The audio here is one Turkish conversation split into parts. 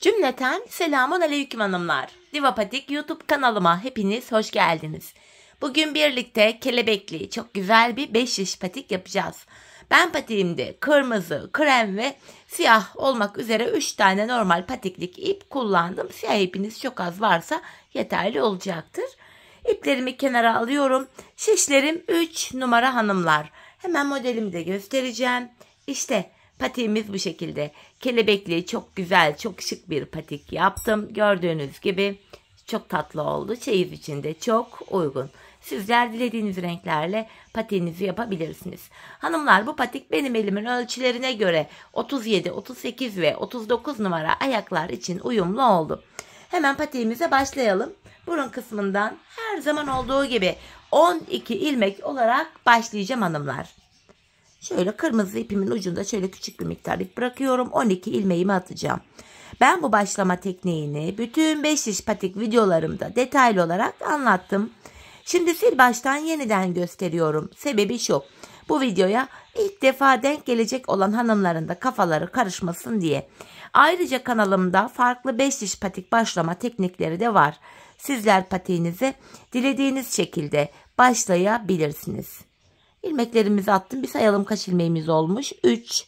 Cümleten selamun aleyküm hanımlar. Diva Patik YouTube kanalıma hepiniz hoş geldiniz. Bugün birlikte kelebekli çok güzel bir 5 şiş patik yapacağız. Ben patiğimde kırmızı, krem ve siyah olmak üzere 3 tane normal patiklik ip kullandım. Siyah ipiniz çok az varsa yeterli olacaktır. İplerimi kenara alıyorum. Şişlerim 3 numara hanımlar. Hemen modelimi de göstereceğim. İşte patiğimiz bu şekilde. Kelebekli çok güzel, çok şık bir patik yaptım. Gördüğünüz gibi çok tatlı oldu. Çeyiz için de çok uygun. Sizler dilediğiniz renklerle patiğinizi yapabilirsiniz. Hanımlar, bu patik benim elimin ölçülerine göre 37, 38 ve 39 numara ayaklar için uyumlu oldu. Hemen patiğimize başlayalım. Burun kısmından her zaman olduğu gibi 12 ilmek olarak başlayacağım hanımlar. Şöyle kırmızı ipimin ucunda şöyle küçük bir miktar ip bırakıyorum. 12 ilmeğimi atacağım. Ben bu başlama tekniğini bütün 5 şiş patik videolarımda detaylı olarak anlattım. Şimdi sil baştan yeniden gösteriyorum. Sebebi şu: bu videoya ilk defa denk gelecek olan hanımların da kafaları karışmasın diye. Ayrıca kanalımda farklı 5 şiş patik başlama teknikleri de var. Sizler patiğinize dilediğiniz şekilde başlayabilirsiniz. İlmeklerimizi attım. Bir sayalım kaç ilmeğimiz olmuş. 3,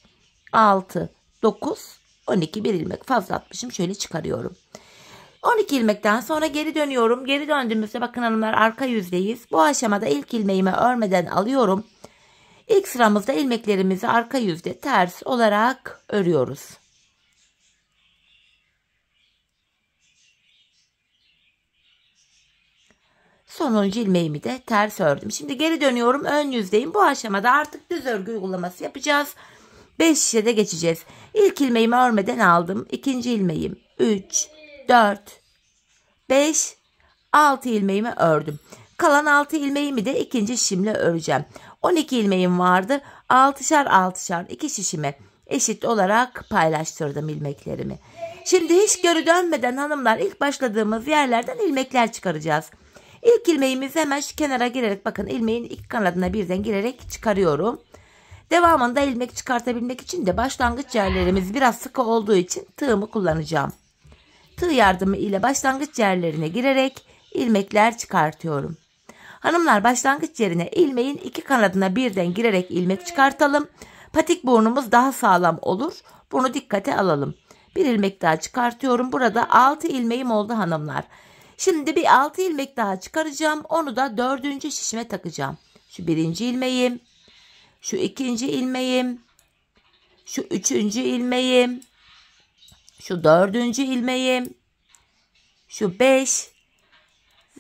6, 9, 12. Bir ilmek fazla atmışım. Şöyle çıkarıyorum. 12 ilmekten sonra geri dönüyorum. Geri döndüğümüzde bakın hanımlar, arka yüzdeyiz. Bu aşamada ilk ilmeğimi örmeden alıyorum. İlk sıramızda ilmeklerimizi arka yüzde ters olarak örüyoruz. Sonuncu ilmeğimi de ters ördüm. Şimdi geri dönüyorum, ön yüzdeyim. Bu aşamada artık düz örgü uygulaması yapacağız. 5 şişe de geçeceğiz. İlk ilmeğimi örmeden aldım. İkinci ilmeğim 3, 4, 5, 6 ilmeğimi ördüm. Kalan 6 ilmeğimi de ikinci şişimle öreceğim. 12 ilmeğim vardı. 6'şar 6'şar 2 şişime eşit olarak paylaştırdım ilmeklerimi. Şimdi hiç geri dönmeden hanımlar, ilk başladığımız yerlerden ilmekler çıkaracağız. İlk ilmeğimizi hemen şu kenara girerek, bakın ilmeğin iki kanadına birden girerek çıkarıyorum. Devamında ilmek çıkartabilmek için de başlangıç yerlerimiz biraz sıkı olduğu için tığımı kullanacağım. Tığ yardımı ile başlangıç yerlerine girerek ilmekler çıkartıyorum. Hanımlar, başlangıç yerine ilmeğin iki kanadına birden girerek ilmek çıkartalım. Patik burnumuz daha sağlam olur. Bunu dikkate alalım. Bir ilmek daha çıkartıyorum. Burada 6 ilmeğim oldu hanımlar. Şimdi bir 6 ilmek daha çıkaracağım. Onu da 4. şişime takacağım. Şu 1. ilmeğim, şu 2. ilmeğim, şu 3. ilmeğim, şu 4. ilmeğim, şu 5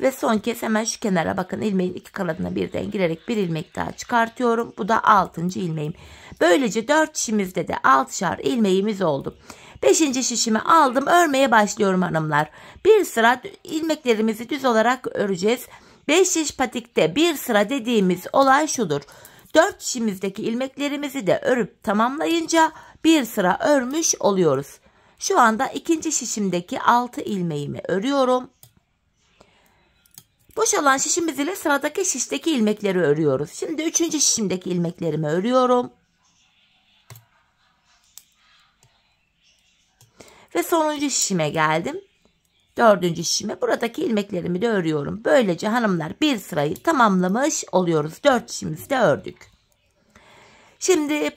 ve son kez hemen şu kenara bakın, ilmeğin iki kanadına birden girerek bir ilmek daha çıkartıyorum. Bu da 6. ilmeğim. Böylece 4 şişimizde de 6'şar ilmeğimiz oldu. 5. şişimi aldım, örmeye başlıyorum hanımlar. Bir sıra ilmeklerimizi düz olarak öreceğiz. 5 şiş patikte bir sıra dediğimiz olay şudur: 4 şişimizdeki ilmeklerimizi de örüp tamamlayınca bir sıra örmüş oluyoruz. Şu anda 2. şişimdeki 6 ilmeğimi örüyorum. Boşalan şişimiz ile sıradaki şişteki ilmekleri örüyoruz. Şimdi 3. şişimdeki ilmeklerimi örüyorum. Ve sonuncu şişime geldim. 4. şişime, buradaki ilmeklerimi de örüyorum. Böylece hanımlar bir sırayı tamamlamış oluyoruz. 4 şişimizi de ördük. Şimdi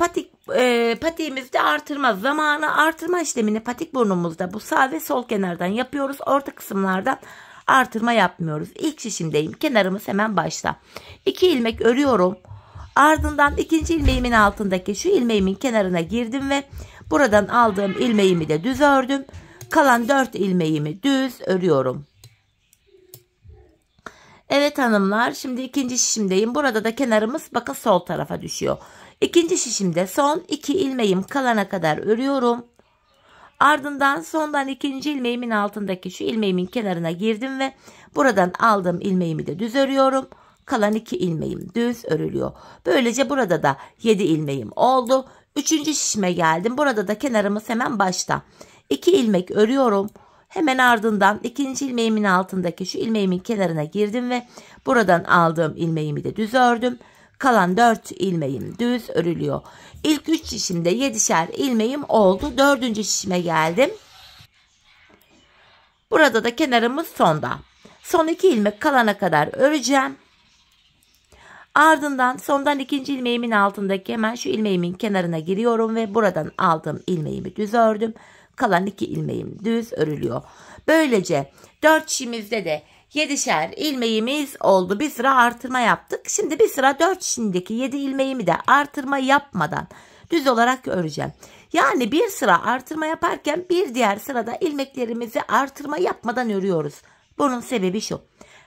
patiğimizde artırma zamanı, artırma işlemini patik burnumuzda bu sağ ve sol kenardan yapıyoruz. Orta kısımlardan artırma yapmıyoruz. İlk şişimdeyim. Kenarımız hemen başta. 2 ilmek örüyorum. Ardından 2. ilmeğimin altındaki şu ilmeğimin kenarına girdim ve buradan aldığım ilmeğimi de düz ördüm. Kalan 4 ilmeğimi düz örüyorum. Evet hanımlar, şimdi 2. şişimdeyim. Burada da kenarımız bakın sol tarafa düşüyor. 2. şişimde son 2 ilmeğim kalana kadar örüyorum. Ardından sondan 2. ilmeğimin altındaki şu ilmeğimin kenarına girdim ve buradan aldığım ilmeğimi de düz örüyorum. Kalan 2 ilmeğim düz örülüyor. Böylece burada da 7 ilmeğim oldu. 3. şişime geldim. Burada da kenarımız hemen başta. 2 ilmek örüyorum. Hemen ardından 2. ilmeğimin altındaki şu ilmeğimin kenarına girdim ve buradan aldığım ilmeğimi de düz ördüm. Kalan 4 ilmeğim düz örülüyor. İlk 3 şişimde 7'şer ilmeğim oldu. 4. şişime geldim. Burada da kenarımız sonda. Son 2 ilmek kalana kadar öreceğim. Ardından sondan ikinci ilmeğimin altındaki hemen şu ilmeğimin kenarına giriyorum ve buradan aldığım ilmeğimi düz ördüm. Kalan 2 ilmeğim düz örülüyor. Böylece 4 şişimizde de 7'şer ilmeğimiz oldu. Bir sıra artırma yaptık. Şimdi bir sıra 4 şişindeki 7 ilmeğimi de artırma yapmadan düz olarak öreceğim. Yani bir sıra artırma yaparken bir diğer sırada ilmeklerimizi artırma yapmadan örüyoruz. Bunun sebebi şu.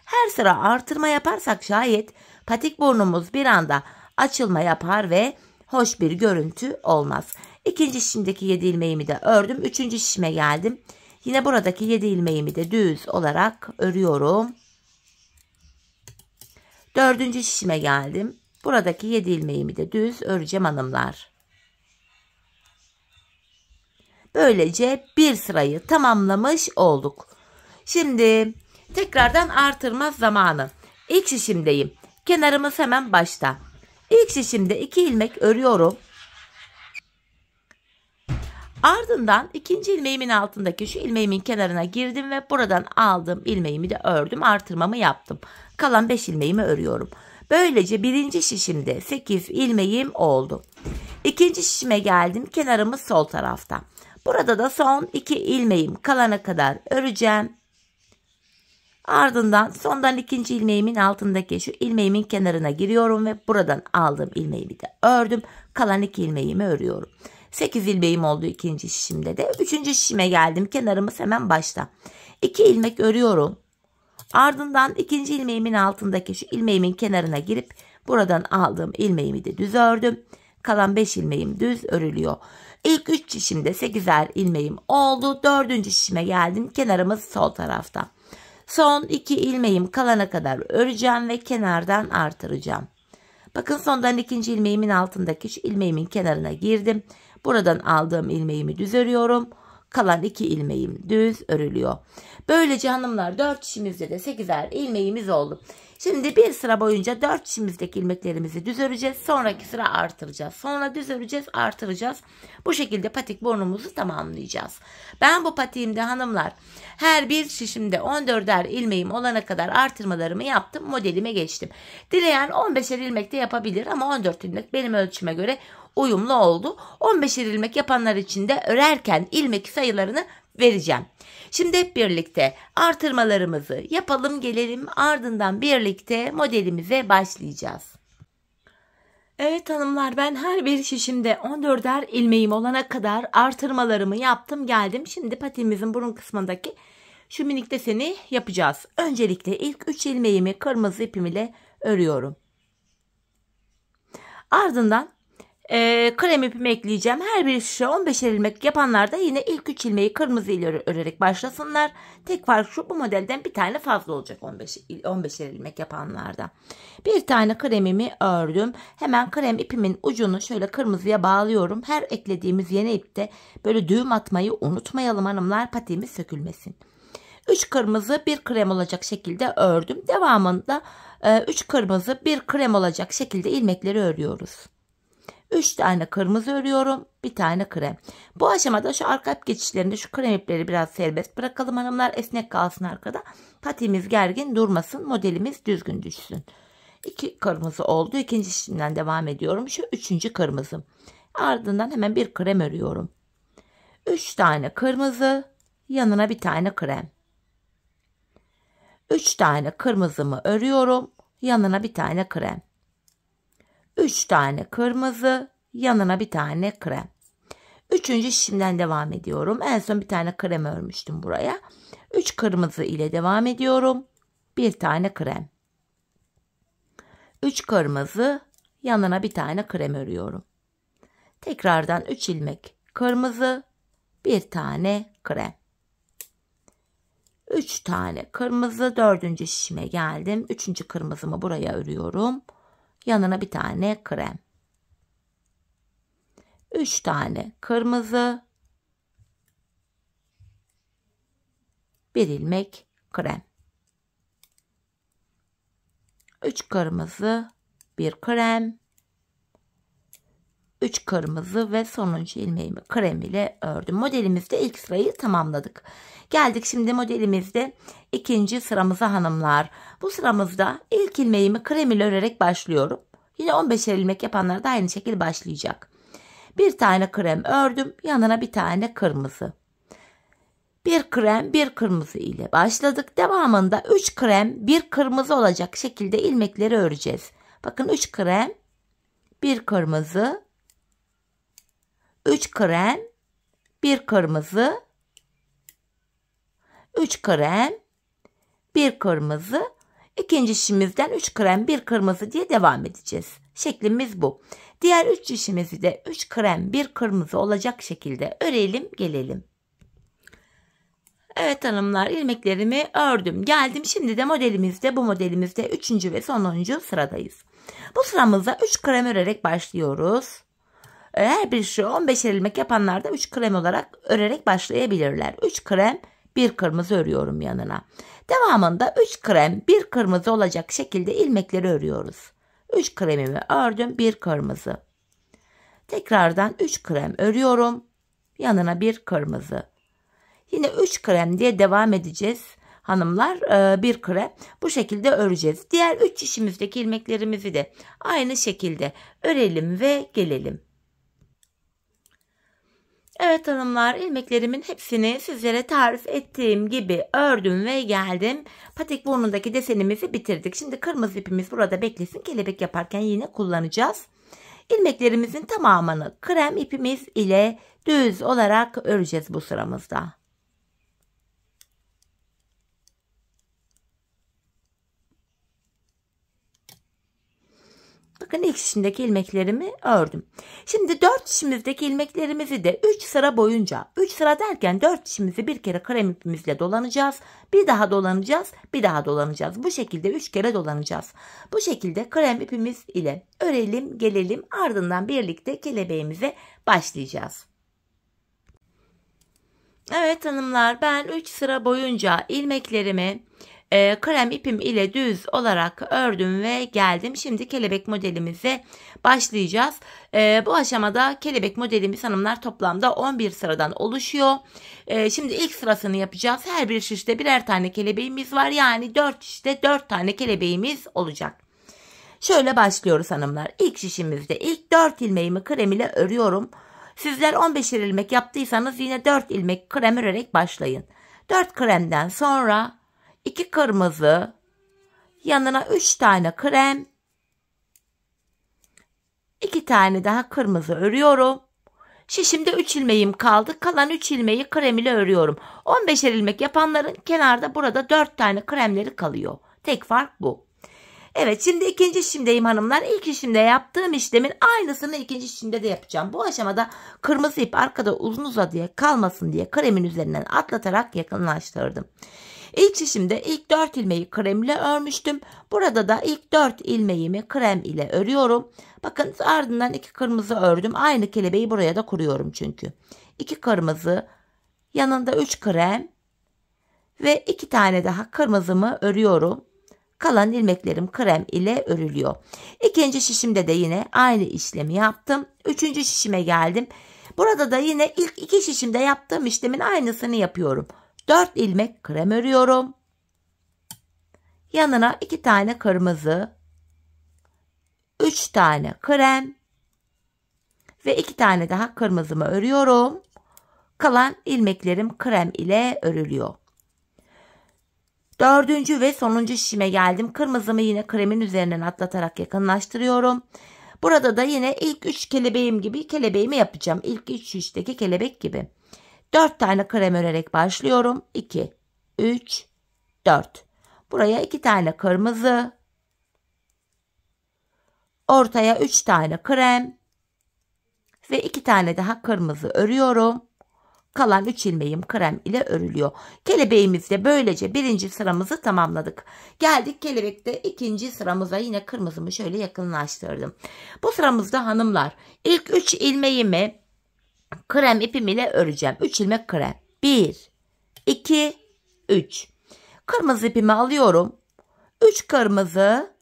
Her sıra artırma yaparsak şayet patik burnumuz bir anda açılma yapar ve hoş bir görüntü olmaz. İkinci şişimdeki 7 ilmeğimi de ördüm. Üçüncü şişime geldim. Yine buradaki 7 ilmeğimi de düz olarak örüyorum. Dördüncü şişime geldim. Buradaki 7 ilmeğimi de düz öreceğim hanımlar. Böylece bir sırayı tamamlamış olduk. Şimdi tekrardan artırma zamanı. İlk şişimdeyim. Kenarımız hemen başta. İlk şişimde 2 ilmek örüyorum. Ardından ikinci ilmeğimin altındaki şu ilmeğimin kenarına girdim ve buradan aldığım ilmeğimi de ördüm. Artırmamı yaptım. Kalan 5 ilmeğimi örüyorum. Böylece birinci şişimde 8 ilmeğim oldu. İkinci şişime geldim. Kenarımız sol tarafta. Burada da son 2 ilmeğim kalana kadar öreceğim. Ardından sondan ikinci ilmeğimin altındaki şu ilmeğimin kenarına giriyorum ve buradan aldığım ilmeğimi de ördüm. Kalan 2 ilmeğimi örüyorum. 8 ilmeğim oldu ikinci şişimde de. Üçüncü şişime geldim. Kenarımız hemen başta. 2 ilmek örüyorum. Ardından ikinci ilmeğimin altındaki şu ilmeğimin kenarına girip buradan aldığım ilmeğimi de düz ördüm. Kalan 5 ilmeğim düz örülüyor. İlk 3 şişimde 8'er ilmeğim oldu. Dördüncü şişime geldim. Kenarımız sol tarafta. Son 2 ilmeğim kalana kadar öreceğim ve kenardan artıracağım. Bakın sondan ikinci ilmeğimin altındaki şu ilmeğimin kenarına girdim. Buradan aldığım ilmeğimi düz örüyorum. Kalan 2 ilmeğim düz örülüyor. Böylece hanımlar 4 şişimizde de 8'er ilmeğimiz oldu. Şimdi bir sıra boyunca 4 şişimizdeki ilmeklerimizi düz öreceğiz. Sonraki sıra artıracağız. Sonra düz öreceğiz, artıracağız. Bu şekilde patik burnumuzu tamamlayacağız. Ben bu patiğimde hanımlar her bir şişimde 14'er ilmeğim olana kadar artırmalarımı yaptım. Modelime geçtim. Dileyen 15'er ilmek de yapabilir ama 14 ilmek benim ölçüme göre uyumlu oldu. 15'er ilmek yapanlar için de örerken ilmek sayılarını vereceğim. Şimdi hep birlikte artırmalarımızı yapalım gelelim, ardından birlikte modelimize başlayacağız. Evet hanımlar, ben her bir şişimde 14'er ilmeğim olana kadar artırmalarımı yaptım geldim. Şimdi patiğimizin burun kısmındaki şu minik deseni yapacağız. Öncelikle ilk 3 ilmeğimi kırmızı ipim ile örüyorum. Ardından krem ipimi ekleyeceğim. Her bir şişe 15'er ilmek yapanlar da yine ilk 3 ilmeği kırmızı ile örerek başlasınlar. Tek fark şu, bu modelden bir tane fazla olacak 15'er ilmek yapanlarda. Bir tane kremimi ördüm. Hemen krem ipimin ucunu şöyle kırmızıya bağlıyorum. Her eklediğimiz yeni ipte böyle düğüm atmayı unutmayalım hanımlar, patiğimiz sökülmesin. 3 kırmızı 1 krem olacak şekilde ördüm. Devamında 3 kırmızı 1 krem olacak şekilde ilmekleri örüyoruz. 3 tane kırmızı örüyorum. Bir tane krem. Bu aşamada şu arka ip geçişlerinde şu krem ipleri biraz serbest bırakalım hanımlar. Esnek kalsın arkada. Patiğimiz gergin durmasın. Modelimiz düzgün düşsün. 2 kırmızı oldu. İkinci şişimden devam ediyorum. Şu 3. kırmızım. Ardından hemen bir krem örüyorum. 3 tane kırmızı. Yanına bir tane krem. 3 tane kırmızımı örüyorum. Yanına bir tane krem. 3 tane kırmızı, yanına bir tane krem. 3. şişimden devam ediyorum. En son bir tane krem örmüştüm buraya. 3 kırmızı ile devam ediyorum. Bir tane krem. 3 kırmızı, yanına bir tane krem örüyorum. Tekrardan 3 ilmek kırmızı, bir tane krem. 3 tane kırmızı, 4. şişime geldim. 3. kırmızımı buraya örüyorum. Yanına bir tane krem. 3 tane kırmızı. 1 ilmek krem. 3 kırmızı, 1 krem. 3 kırmızı ve sonuncu ilmeğimi krem ile ördüm. Modelimizde ilk sırayı tamamladık. Geldik şimdi modelimizde ikinci sıramıza hanımlar. Bu sıramızda ilk ilmeğimi krem ile örerek başlıyorum. Yine 15'er ilmek yapanlar da aynı şekilde başlayacak. Bir tane krem ördüm, yanına bir tane kırmızı. Bir krem, bir kırmızı ile başladık. Devamında 3 krem, bir kırmızı olacak şekilde ilmekleri öreceğiz. Bakın 3 krem, bir kırmızı, 3 krem, bir kırmızı, 3 krem, bir kırmızı. İkinci şişimizden 3 krem, bir kırmızı diye devam edeceğiz. Şeklimiz bu. Diğer 3 şişimizi de 3 krem, bir kırmızı olacak şekilde örelim, gelelim. Evet hanımlar, ilmeklerimi ördüm. Geldim, şimdi de bu modelimizde 3. ve sonuncu sıradayız. Bu sıramızda 3 krem örerek başlıyoruz. Her bir şu 15'er ilmek yapanlar da 3 krem olarak örerek başlayabilirler. 3 krem, bir kırmızı örüyorum yanına. Devamında 3 krem, bir kırmızı olacak şekilde ilmekleri örüyoruz. 3 kremimi ördüm, bir kırmızı. Tekrardan 3 krem örüyorum. Yanına bir kırmızı. Yine 3 krem diye devam edeceğiz. Hanımlar, bir krem bu şekilde öreceğiz. Diğer 3 şişimizdeki ilmeklerimizi de aynı şekilde örelim ve gelelim. Evet hanımlar, ilmeklerimin hepsini sizlere tarif ettiğim gibi ördüm ve geldim. Patik burnundaki desenimizi bitirdik. Şimdi kırmızı ipimiz burada beklesin. Kelebek yaparken yine kullanacağız. İlmeklerimizin tamamını krem ipimiz ile düz olarak öreceğiz bu sıramızda. Bakın ilk şişimdeki ilmeklerimi ördüm. Şimdi 4 şişimizdeki ilmeklerimizi de 3 sıra boyunca, 3 sıra derken 4 şişimizi bir kere krem ipimizle dolanacağız. Bir daha dolanacağız, bir daha dolanacağız. Bu şekilde 3 kere dolanacağız. Bu şekilde krem ipimiz ile örelim, gelelim. Ardından birlikte kelebeğimize başlayacağız. Evet hanımlar, ben 3 sıra boyunca ilmeklerimi krem ipim ile düz olarak ördüm ve geldim. Şimdi kelebek modelimize başlayacağız. Bu aşamada kelebek modelimiz hanımlar toplamda 11 sıradan oluşuyor. Şimdi ilk sırasını yapacağız. Her bir şişte birer tane kelebeğimiz var. Yani 4 şişte 4 tane kelebeğimiz olacak. Şöyle başlıyoruz hanımlar. İlk şişimizde ilk 4 ilmeğimi krem ile örüyorum. Sizler 15'er ilmek yaptıysanız yine 4 ilmek krem örerek başlayın. 4 kremden sonra 2 kırmızı, yanına 3 tane krem, 2 tane daha kırmızı örüyorum. Şişimde 3 ilmeğim kaldı. Kalan 3 ilmeği krem ile örüyorum. 15'er ilmek yapanların kenarda burada 4 tane kremleri kalıyor. Tek fark bu. Evet, şimdi ikinci şişimdeyim hanımlar. İlk şişimde yaptığım işlemin aynısını ikinci şişimde de yapacağım. Bu aşamada kırmızı ip arkada uzun uzadıya kalmasın diye kremin üzerinden atlatarak yakınlaştırdım. İlk şişimde ilk 4 ilmeği krem ile örmüştüm. Burada da ilk 4 ilmeğimi krem ile örüyorum. Bakın ardından 2 kırmızı ördüm. Aynı kelebeği buraya da kuruyorum çünkü. 2 kırmızı, yanında 3 krem ve 2 tane daha kırmızımı örüyorum. Kalan ilmeklerim krem ile örülüyor. İkinci şişimde de yine aynı işlemi yaptım. Üçüncü şişime geldim. Burada da yine ilk 2 şişimde yaptığım işlemin aynısını yapıyorum. 4 ilmek krem örüyorum. Yanına 2 tane kırmızı, 3 tane krem ve 2 tane daha kırmızımı örüyorum. Kalan ilmeklerim krem ile örülüyor. Dördüncü ve sonuncu şişime geldim. Kırmızımı yine kremin üzerinden atlatarak yakınlaştırıyorum. Burada da yine ilk 3 kelebeğim gibi kelebeğimi yapacağım. İlk 3 şişteki kelebek gibi. 4 tane krem örerek başlıyorum. 2, 3, 4. Buraya 2 tane kırmızı. Ortaya 3 tane krem. Ve 2 tane daha kırmızı örüyorum. Kalan 3 ilmeğim krem ile örülüyor. Kelebeğimizde böylece birinci sıramızı tamamladık. Geldik kelebekte ikinci sıramıza, yine kırmızımı şöyle yakınlaştırdım. Bu sıramızda hanımlar ilk 3 ilmeğimi krem ipim ile öreceğim. 3 ilmek krem. 1, 2, 3. Kırmızı ipimi alıyorum. 3 kırmızı.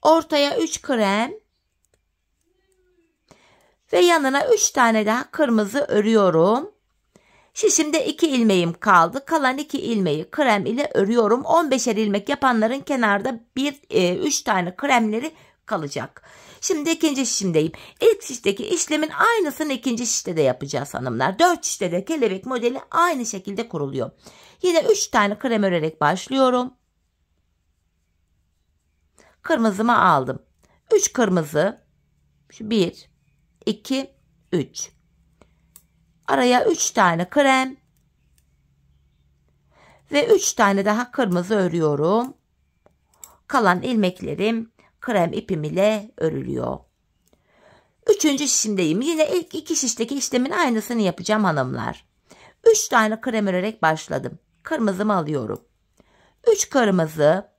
Ortaya 3 krem. Ve yanına 3 tane daha kırmızı örüyorum. Şişimde 2 ilmeğim kaldı. Kalan 2 ilmeği krem ile örüyorum. 15'er ilmek yapanların kenarda 3 tane kremleri kalacak. Şimdi ikinci şişimdeyim. İlk şişteki işlemin aynısını ikinci şişte de yapacağız hanımlar. 4 şişte de kelebek modeli aynı şekilde kuruluyor. Yine 3 tane krem örerek başlıyorum. Kırmızımı aldım. 3 kırmızı. 1, 2, 3. Araya 3 tane krem ve 3 tane daha kırmızı örüyorum. Kalan ilmeklerim krem ipim ile örülüyor. Üçüncü şişimdeyim. Yine ilk 2 şişteki işlemin aynısını yapacağım hanımlar. 3 tane krem örerek başladım. Kırmızımı alıyorum. 3 kırmızı,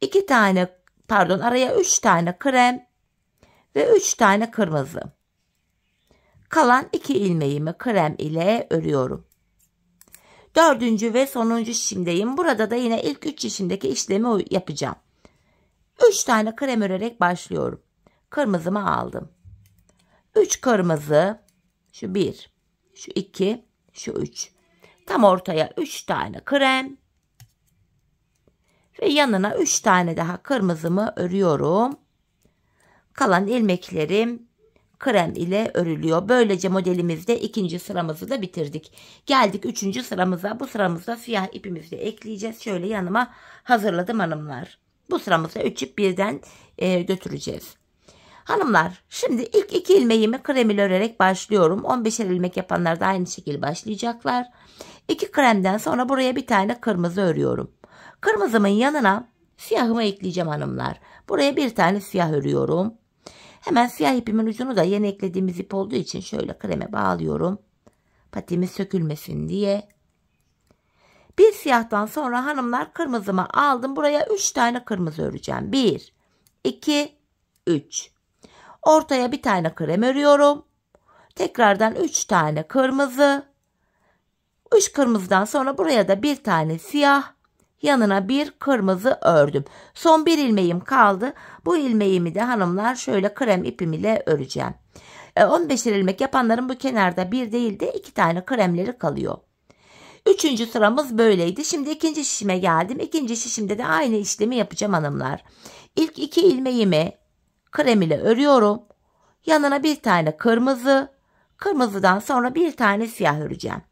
2 tane araya 3 tane krem ve 3 tane kırmızı. Kalan 2 ilmeğimi krem ile örüyorum. Dördüncü ve sonuncu şişimdeyim. Burada da yine ilk 3 şişimdeki işlemi yapacağım. 3 tane krem örerek başlıyorum. Kırmızımı aldım. 3 kırmızı, şu 1, şu 2, şu 3. Tam ortaya 3 tane krem ve yanına 3 tane daha kırmızımı örüyorum. Kalan ilmeklerim krem ile örülüyor. Böylece modelimizde ikinci sıramızı da bitirdik. Geldik 3. sıramıza. Bu sıramızda siyah ipimizi de ekleyeceğiz. Şöyle yanıma hazırladım hanımlar. Bu sıramızda 3 ip birden götüreceğiz. Hanımlar, şimdi ilk 2 ilmeğimi krem ile örerek başlıyorum. 15'er ilmek yapanlar da aynı şekilde başlayacaklar. 2 kremden sonra buraya bir tane kırmızı örüyorum. Kırmızımın yanına siyahımı ekleyeceğim hanımlar. Buraya bir tane siyah örüyorum. Hemen siyah ipimin ucunu da yeni eklediğimiz ip olduğu için şöyle kreme bağlıyorum. Patimiz sökülmesin diye. Bir siyahtan sonra hanımlar kırmızımı aldım. Buraya 3 tane kırmızı öreceğim. 1, 2, 3. Ortaya bir tane krem örüyorum. Tekrardan 3 tane kırmızı. 3 kırmızıdan sonra buraya da bir tane siyah. Yanına bir kırmızı ördüm. Son bir ilmeğim kaldı. Bu ilmeğimi de hanımlar şöyle krem ipim ile öreceğim. 15'er ilmek yapanların bu kenarda bir değil de 2 tane kremleri kalıyor. 3. sıramız böyleydi. Şimdi ikinci şişime geldim. İkinci şişimde de aynı işlemi yapacağım hanımlar. İlk 2 ilmeğimi krem ile örüyorum. Yanına bir tane kırmızı. Kırmızıdan sonra bir tane siyah öreceğim.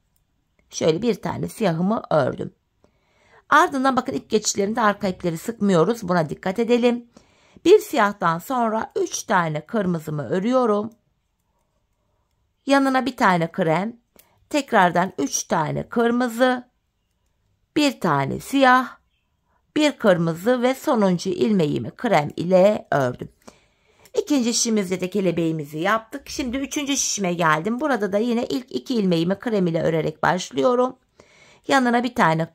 Şöyle bir tane siyahımı ördüm. Ardından bakın ip geçişlerinde arka ipleri sıkmıyoruz. Buna dikkat edelim. Bir siyahtan sonra 3 tane kırmızımı örüyorum. Yanına bir tane krem. Tekrardan 3 tane kırmızı. Bir tane siyah. Bir kırmızı ve sonuncu ilmeğimi krem ile ördüm. İkinci şişimizde de kelebeğimizi yaptık. Şimdi 3. şişime geldim. Burada da yine ilk 2 ilmeğimi krem ile örerek başlıyorum. Yanına bir tane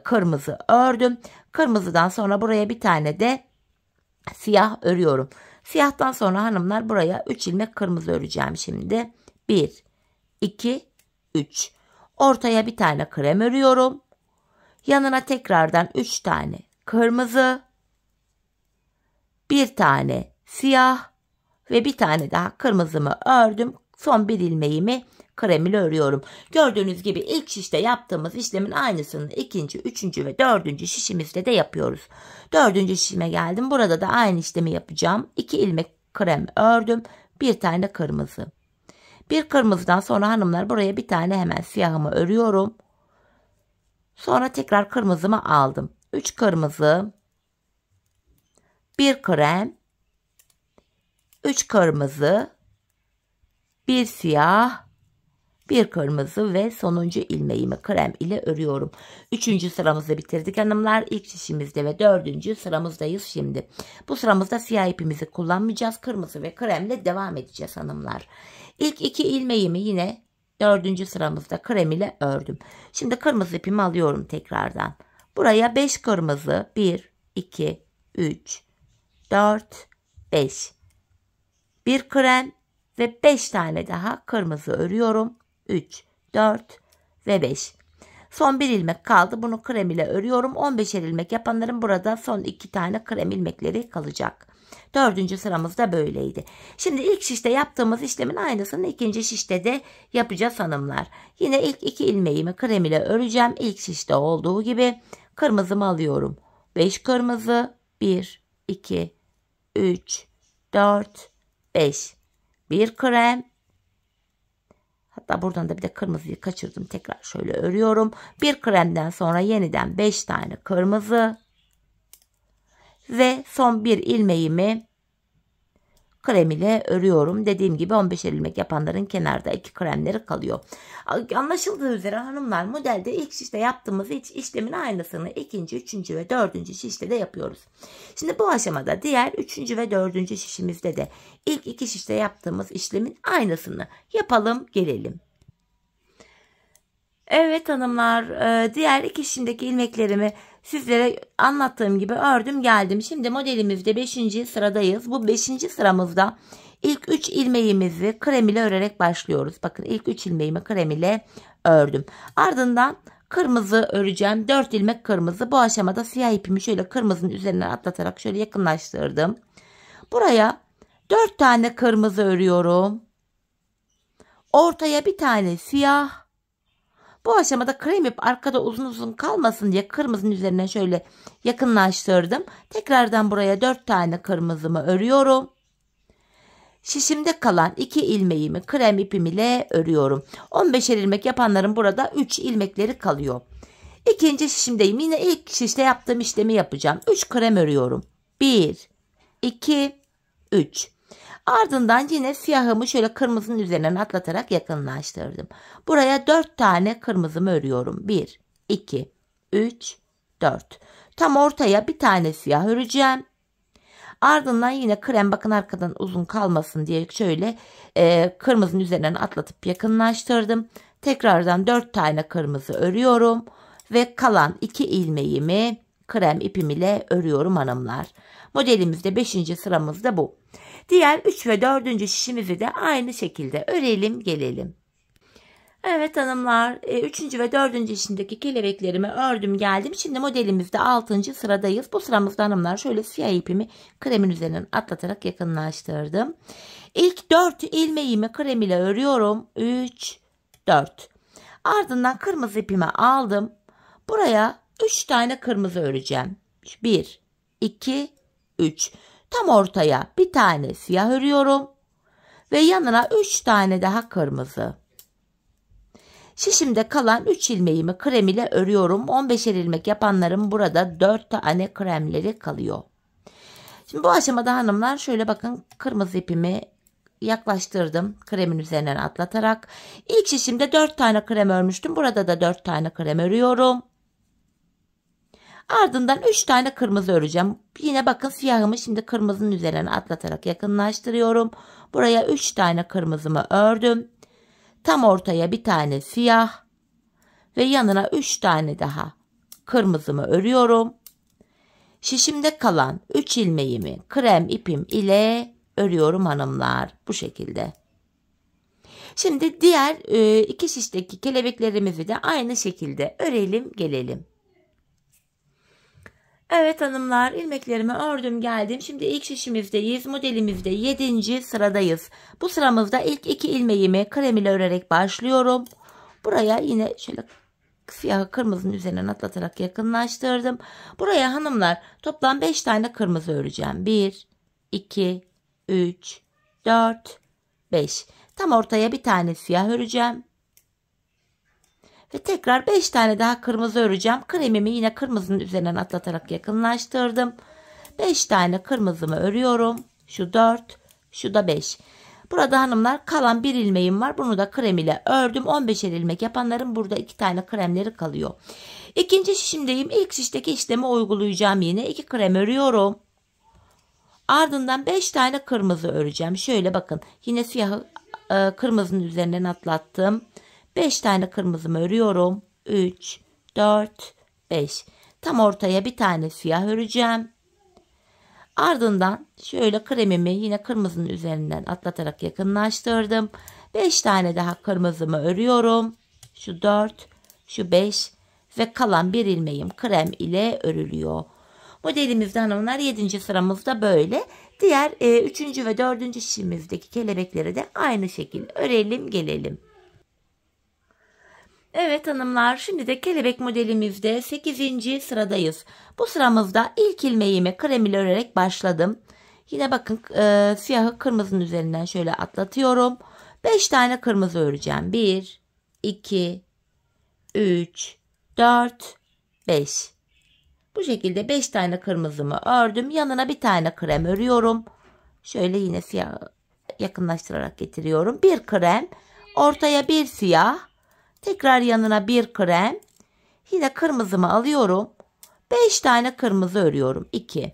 kırmızı ördüm. Kırmızıdan sonra buraya bir tane de siyah örüyorum. Siyahtan sonra hanımlar buraya 3 ilmek kırmızı öreceğim şimdi. 1, 2, 3. Ortaya bir tane krem örüyorum. Yanına tekrardan 3 tane kırmızı. Bir tane siyah ve bir tane daha kırmızımı ördüm. Son bir ilmeğimi krem ile örüyorum. Gördüğünüz gibi ilk şişte yaptığımız işlemin aynısını ikinci, üçüncü ve dördüncü şişimizde de yapıyoruz. Dördüncü şişime geldim. Burada da aynı işlemi yapacağım. 2 ilmek krem ördüm. Bir tane kırmızı. Bir kırmızıdan sonra hanımlar buraya bir tane hemen siyahımı örüyorum. Sonra tekrar kırmızımı aldım. 3 kırmızı. Bir krem. 3 kırmızı. Bir siyah. Bir kırmızı ve sonuncu ilmeğimi krem ile örüyorum. 3. sıramızı bitirdik hanımlar. İlk şişimizde ve 4. sıramızdayız şimdi. Bu sıramızda siyah ipimizi kullanmayacağız. Kırmızı ve kremle devam edeceğiz hanımlar. İlk 2 ilmeğimi yine 4. sıramızda krem ile ördüm. Şimdi kırmızı ipimi alıyorum tekrardan. Buraya 5 kırmızı. 1, 2, 3, 4, 5. Bir krem ve 5 tane daha kırmızı örüyorum. 3, 4 ve 5. Son bir ilmek kaldı. Bunu krem ile örüyorum. 15'er ilmek yapanların burada son 2 tane krem ilmekleri kalacak. 4. sıramızda böyleydi. Şimdi ilk şişte yaptığımız işlemin aynısını ikinci şişte de yapacağız hanımlar. Yine ilk 2 ilmeğimi krem ile öreceğim. İlk şişte olduğu gibi kırmızımı alıyorum. 5 kırmızı, 1, 2, 3, 4, 5. Bir krem. Hatta buradan da bir de kırmızıyı kaçırdım. Tekrar şöyle örüyorum. Bir kremden sonra yeniden 5 tane kırmızı. Ve son bir ilmeğimi krem ile örüyorum. Dediğim gibi 15 ilmek yapanların kenarda 2 kremleri kalıyor. Anlaşıldığı üzere hanımlar, modelde ilk şişte yaptığımız işlemin aynısını ikinci, üçüncü ve dördüncü şişte de yapıyoruz. Şimdi bu aşamada diğer üçüncü ve dördüncü şişimizde de ilk 2 şişte yaptığımız işlemin aynısını yapalım, gelelim. Evet hanımlar, diğer 2 şişimdeki ilmeklerimi sizlere anlattığım gibi ördüm geldim. Şimdi modelimizde 5. sıradayız. Bu 5. sıramızda ilk 3 ilmeğimizi krem ile örerek başlıyoruz. Bakın ilk 3 ilmeğimi krem ile ördüm. Ardından kırmızı öreceğim. 4 ilmek kırmızı. Bu aşamada siyah ipimi şöyle kırmızının üzerinden atlatarak şöyle yakınlaştırdım. Buraya 4 tane kırmızı örüyorum. Ortaya bir tane siyah. Bu aşamada krem ip arkada uzun uzun kalmasın diye kırmızının üzerine şöyle yakınlaştırdım. Tekrardan buraya 4 tane kırmızımı örüyorum. Şişimde kalan 2 ilmeğimi krem ipim ile örüyorum. 15'er ilmek yapanların burada 3 ilmekleri kalıyor. İkinci şişimdeyim. Yine ilk şişte yaptığım işlemi yapacağım. 3 krem örüyorum. 1, 2, 3. Ardından yine siyahımı şöyle kırmızının üzerinden atlatarak yakınlaştırdım. Buraya 4 tane kırmızımı örüyorum. 1, 2, 3, 4. Tam ortaya bir tane siyah öreceğim. Ardından yine krem, bakın arkadan uzun kalmasın diye şöyle kırmızının üzerinden atlatıp yakınlaştırdım. Tekrardan 4 tane kırmızı örüyorum. Ve kalan 2 ilmeğimi krem ipim ile örüyorum hanımlar. Modelimizde 5. sıramızda bu. Diğer 3 ve 4. şişimizi de aynı şekilde örelim, gelelim. Evet hanımlar, 3. ve 4. şişimdeki kelebeklerimi ördüm geldim. Şimdi modelimizde 6. sıradayız. Bu sıramızda hanımlar şöyle siyah ipimi kremin üzerinden atlatarak yakınlaştırdım. İlk 4 ilmeğimi krem ile örüyorum. 3, 4. Ardından kırmızı ipimi aldım. Buraya 3 tane kırmızı öreceğim. 1, 2, 3. Tam ortaya bir tane siyah örüyorum. Ve yanına 3 tane daha kırmızı. Şişimde kalan 3 ilmeğimi krem ile örüyorum. 15'er ilmek yapanların burada 4 tane kremleri kalıyor. Şimdi bu aşamada hanımlar şöyle bakın, kırmızı ipimi yaklaştırdım kremin üzerinden atlatarak. İlk şişimde 4 tane krem örmüştüm. Burada da 4 tane krem örüyorum. Ardından 3 tane kırmızı öreceğim. Yine bakın siyahımı şimdi kırmızının üzerine atlatarak yakınlaştırıyorum. Buraya 3 tane kırmızımı ördüm. Tam ortaya bir tane siyah ve yanına 3 tane daha kırmızımı örüyorum. Şişimde kalan 3 ilmeğimi krem ipim ile örüyorum hanımlar, bu şekilde. Şimdi diğer 2 şişteki kelebeklerimizi de aynı şekilde örelim, gelelim. Evet hanımlar, ilmeklerimi ördüm geldim. Şimdi ilk şişimizdeyiz. Modelimizde 7. sıradayız. Bu sıramızda ilk 2 ilmeğimi krem ile örerek başlıyorum. Buraya yine şöyle siyahı kırmızının üzerinden atlatarak yakınlaştırdım. Buraya hanımlar toplam 5 tane kırmızı öreceğim. 1, 2, 3, 4, 5. Tam ortaya bir tane siyah öreceğim. Ve tekrar 5 tane daha kırmızı öreceğim. Kremimi yine kırmızının üzerinden atlatarak yakınlaştırdım. 5 tane kırmızımı örüyorum. Şu 4, şu da 5. Burada hanımlar kalan bir ilmeğim var. Bunu da krem ile ördüm. 15'er ilmek yapanların burada 2 tane kremleri kalıyor. İkinci şişimdeyim. İlk şişteki işlemi uygulayacağım yine. 2 krem örüyorum. Ardından 5 tane kırmızı öreceğim. Şöyle bakın. Yine siyahı kırmızının üzerinden atlattım. 5 tane kırmızımı örüyorum. 3, 4, 5. Tam ortaya bir tane siyah öreceğim. Ardından şöyle kremimi yine kırmızının üzerinden atlatarak yakınlaştırdım. 5 tane daha kırmızımı örüyorum. Şu 4, şu 5 ve kalan bir ilmeğim krem ile örülüyor. Modelimizde hanımlar 7. sıramızda böyle. Diğer 3. ve 4. şişimizdeki kelebekleri de aynı şekilde örelim gelelim. Evet hanımlar, şimdi de kelebek modelimizde 8. sıradayız. Bu sıramızda ilk ilmeğimi krem ile örerek başladım. Yine bakın siyahı kırmızının üzerinden şöyle atlatıyorum. 5 tane kırmızı öreceğim. 1, 2, 3, 4, 5. Bu şekilde 5 tane kırmızımı ördüm. Yanına bir tane krem örüyorum. Şöyle yine siyahı yakınlaştırarak getiriyorum. Bir krem, ortaya bir siyah. Tekrar yanına bir krem. Yine kırmızımı alıyorum. 5 tane kırmızı örüyorum. 2,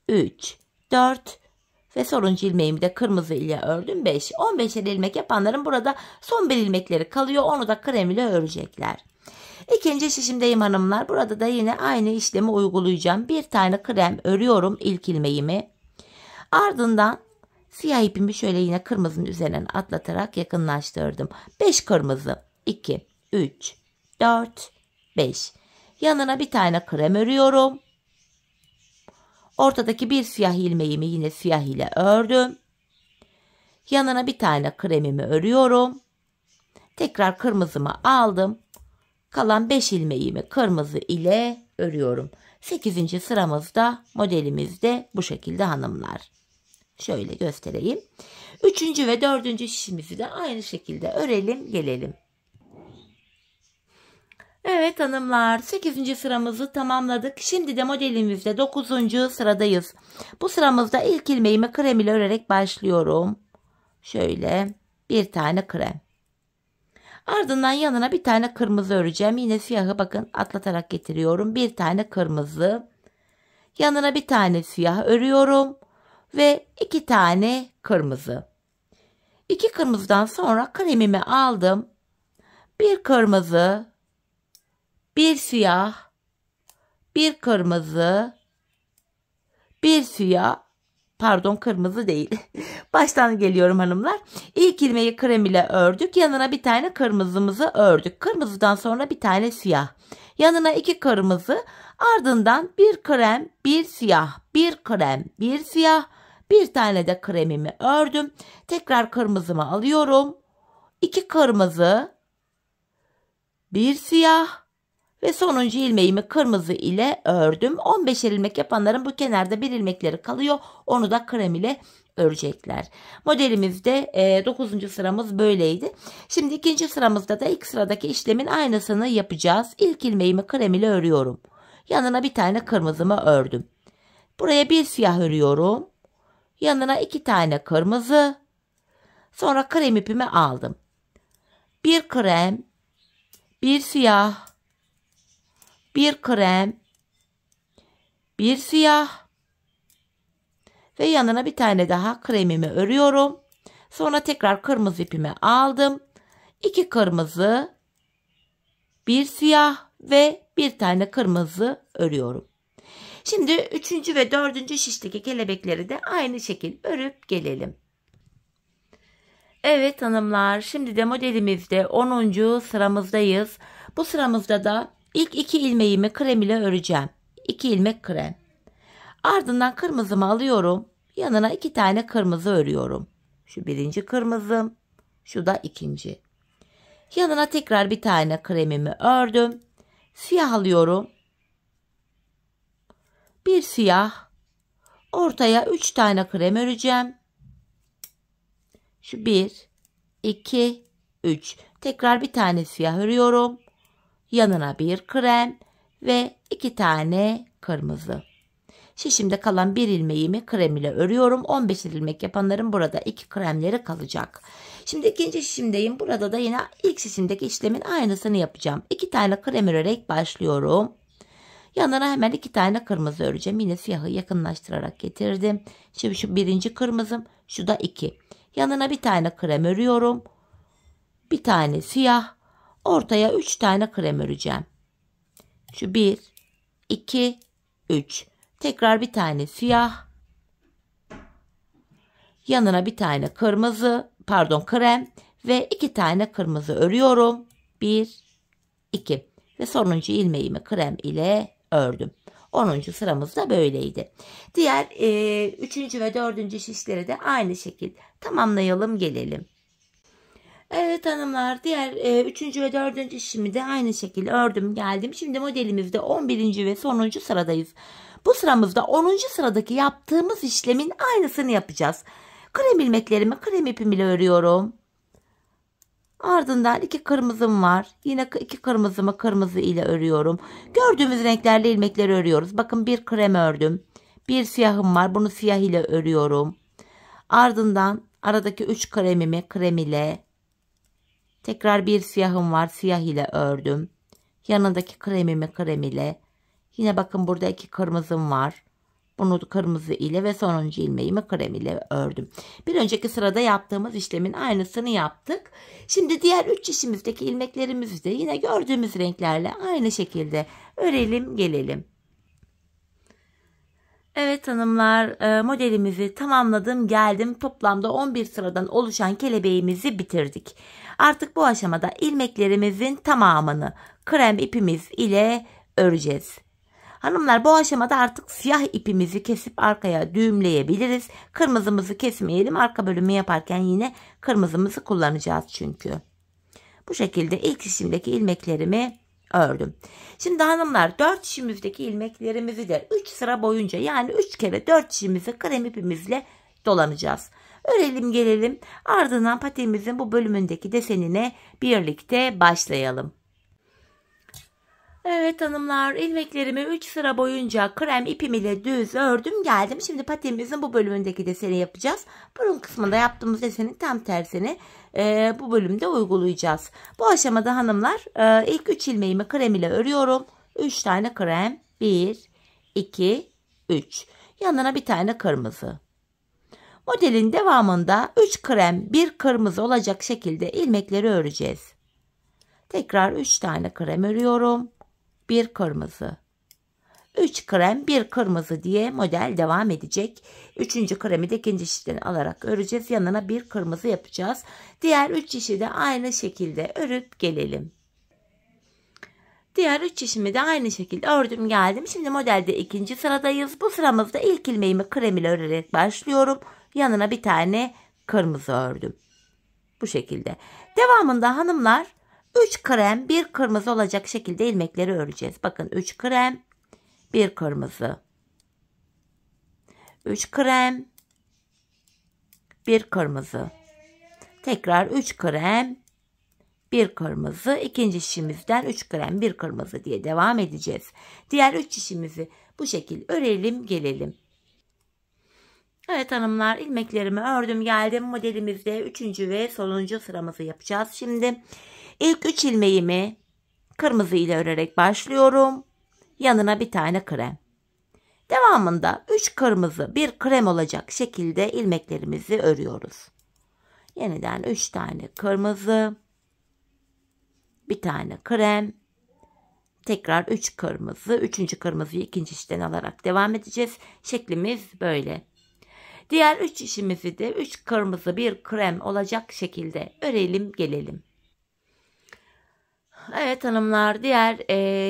3, 4 ve sonuncu ilmeğimi de kırmızı ile ördüm. 5. 15'er ilmek yapanların burada son bir ilmekleri kalıyor. Onu da krem ile örecekler. İkinci şişimdeyim hanımlar. Burada da yine aynı işlemi uygulayacağım. Bir tane krem örüyorum ilk ilmeğimi. Ardından siyah ipimi şöyle yine kırmızının üzerinden atlatarak yakınlaştırdım. 5 kırmızı. 2, 3, 4, 5. Yanına bir tane krem örüyorum. Ortadaki bir siyah ilmeğimi yine siyah ile ördüm. Yanına bir tane kremimi örüyorum. Tekrar kırmızımı aldım. Kalan 5 ilmeğimi kırmızı ile örüyorum. 8. sıramızda modelimizde bu şekilde hanımlar. Şöyle göstereyim. 3. ve 4. şişimizi de aynı şekilde örelim gelelim. Evet hanımlar, 8. sıramızı tamamladık. Şimdi de modelimizde 9. sıradayız. Bu sıramızda ilk ilmeğimi krem ile örerek başlıyorum. Şöyle bir tane krem. Ardından yanına bir tane kırmızı öreceğim. Yine siyahı bakın atlatarak getiriyorum. Bir tane kırmızı. Yanına bir tane siyah örüyorum. Ve 2 tane kırmızı. 2 kırmızıdan sonra kremimi aldım. Bir kırmızı. Bir siyah, bir kırmızı, bir siyah, pardon kırmızı değil. Baştan geliyorum hanımlar. İlk ilmeği krem ile ördük. Yanına bir tane kırmızımızı ördük. Kırmızıdan sonra bir tane siyah. Yanına 2 kırmızı, ardından bir krem, bir siyah, bir krem, bir siyah, bir tane de kremimi ördüm. Tekrar kırmızımı alıyorum. 2 kırmızı, bir siyah. Ve sonuncu ilmeğimi kırmızı ile ördüm. 15 ilmek yapanların bu kenarda bir ilmekleri kalıyor. Onu da krem ile örecekler. Modelimizde 9. sıramız böyleydi. Şimdi 2. sıramızda da ilk sıradaki işlemin aynısını yapacağız. İlk ilmeğimi krem ile örüyorum. Yanına bir tane kırmızımı ördüm. Buraya bir siyah örüyorum. Yanına 2 tane kırmızı. Sonra krem ipimi aldım. Bir krem, bir siyah, bir krem, bir siyah ve yanına bir tane daha kremimi örüyorum. Sonra tekrar kırmızı ipimi aldım. 2 kırmızı, bir siyah ve bir tane kırmızı örüyorum. Şimdi 3. ve 4. şişteki kelebekleri de aynı şekil örüp gelelim. Evet hanımlar, şimdi de modelimizde 10. sıramızdayız. Bu sıramızda da İlk 2 ilmeğimi krem ile öreceğim. 2 ilmek krem. Ardından kırmızımı alıyorum. Yanına 2 tane kırmızı örüyorum. Şu birinci kırmızım. Şu da ikinci. Yanına tekrar bir tane kremimi ördüm. Siyah alıyorum. Bir siyah. Ortaya 3 tane krem öreceğim. Şu 1, 2, 3. Tekrar bir tane siyah örüyorum. Yanına bir krem ve 2 tane kırmızı. Şişimde kalan bir ilmeğimi krem ile örüyorum. 15 ilmek yapanların burada 2 kremleri kalacak. Şimdi ikinci şişimdeyim. Burada da yine ilk şişimdeki işlemin aynısını yapacağım. 2 tane krem örerek başlıyorum. Yanına hemen 2 tane kırmızı öreceğim. Yine siyahı yakınlaştırarak getirdim. Şimdi şu birinci kırmızım, şu da 2. Yanına bir tane krem örüyorum. Bir tane siyah. Ortaya 3 tane krem öreceğim. Şu 1, 2, 3. Tekrar bir tane siyah. Yanına bir tane krem ve 2 tane kırmızı örüyorum. 1, 2 ve sonuncu ilmeğimi krem ile ördüm. 10. sıramız da böyleydi. Diğer 3. ve 4. şişleri de aynı şekilde tamamlayalım gelelim. Evet hanımlar, diğer 3. ve 4. şişimi de aynı şekilde ördüm geldim. Şimdi modelimizde 11. ve sonuncu sıradayız. Bu sıramızda 10. sıradaki yaptığımız işlemin aynısını yapacağız. Krem ilmeklerimi krem ipimle örüyorum. Ardından 2 kırmızım var. Yine 2 kırmızımı kırmızı ile örüyorum. Gördüğümüz renklerle ilmekleri örüyoruz. Bakın bir krem ördüm. Bir siyahım var. Bunu siyah ile örüyorum. Ardından aradaki 3 kremimi krem ile, tekrar bir siyahım var. Siyah ile ördüm. Yanındaki kremimi krem ile. Yine bakın burada 2 kırmızım var. Bunu kırmızı ile ve sonuncu ilmeğimi krem ile ördüm. Bir önceki sırada yaptığımız işlemin aynısını yaptık. Şimdi diğer 3 şişimizdeki ilmeklerimizi de yine gördüğümüz renklerle aynı şekilde örelim gelelim. Evet hanımlar, modelimizi tamamladım geldim. Toplamda 11 sıradan oluşan kelebeğimizi bitirdik. Artık bu aşamada ilmeklerimizin tamamını krem ipimiz ile öreceğiz. Hanımlar, bu aşamada artık siyah ipimizi kesip arkaya düğümleyebiliriz. Kırmızımızı kesmeyelim. Arka bölümü yaparken yine kırmızımızı kullanacağız çünkü. Bu şekilde ilk şişimdeki ilmeklerimi ördüm. Şimdi hanımlar, 4 şişimizdeki ilmeklerimizi de 3 sıra boyunca, yani 3 kere 4 şişimizi krem ipimizle dolanacağız. Örelim gelelim. Ardından patiğimizin bu bölümündeki desenine birlikte başlayalım. Evet hanımlar, ilmeklerimi 3 sıra boyunca krem ipim ile düz ördüm geldim. Şimdi patiğimizin bu bölümündeki deseni yapacağız. Burun kısmında yaptığımız desenin tam tersini bu bölümde uygulayacağız. Bu aşamada hanımlar ilk 3 ilmeğimi krem ile örüyorum. 3 tane krem. 1, 2, 3. Yanına bir tane kırmızı. Modelin devamında 3 krem 1 kırmızı olacak şekilde ilmekleri öreceğiz. Tekrar 3 tane krem örüyorum. 1 kırmızı. 3 krem 1 kırmızı diye model devam edecek. 3. kremi de ikinci şişten alarak öreceğiz. Yanına 1 kırmızı yapacağız. Diğer 3 şişi de aynı şekilde örüp gelelim. Diğer 3 şişimi de aynı şekilde ördüm geldim. Şimdi modelde 2. sıradayız. Bu sıramızda ilk ilmeğimi krem ile örerek başlıyorum. Yanına bir tane kırmızı ördüm. Bu şekilde. Devamında hanımlar 3 krem 1 kırmızı olacak şekilde ilmekleri öreceğiz. Bakın 3 krem 1 kırmızı. 3 krem 1 kırmızı. Tekrar 3 krem 1 kırmızı. İkinci şişimizden 3 krem 1 kırmızı diye devam edeceğiz. Diğer 3 şişimizi bu şekilde örelim gelelim. Evet hanımlar, ilmeklerimi ördüm geldim. Modelimizde 3. ve sonuncu sıramızı yapacağız. Şimdi ilk 3 ilmeğimi kırmızı ile örerek başlıyorum. Yanına bir tane krem. Devamında 3 kırmızı 1 krem olacak şekilde ilmeklerimizi örüyoruz. Yeniden 3 tane kırmızı, bir tane krem, tekrar 3 kırmızı, 3. kırmızıyı ikinci şişten alarak devam edeceğiz. Şeklimiz böyle. Diğer 3 şişimizi de 3 kırmızı 1 krem olacak şekilde örelim gelelim. Evet hanımlar, diğer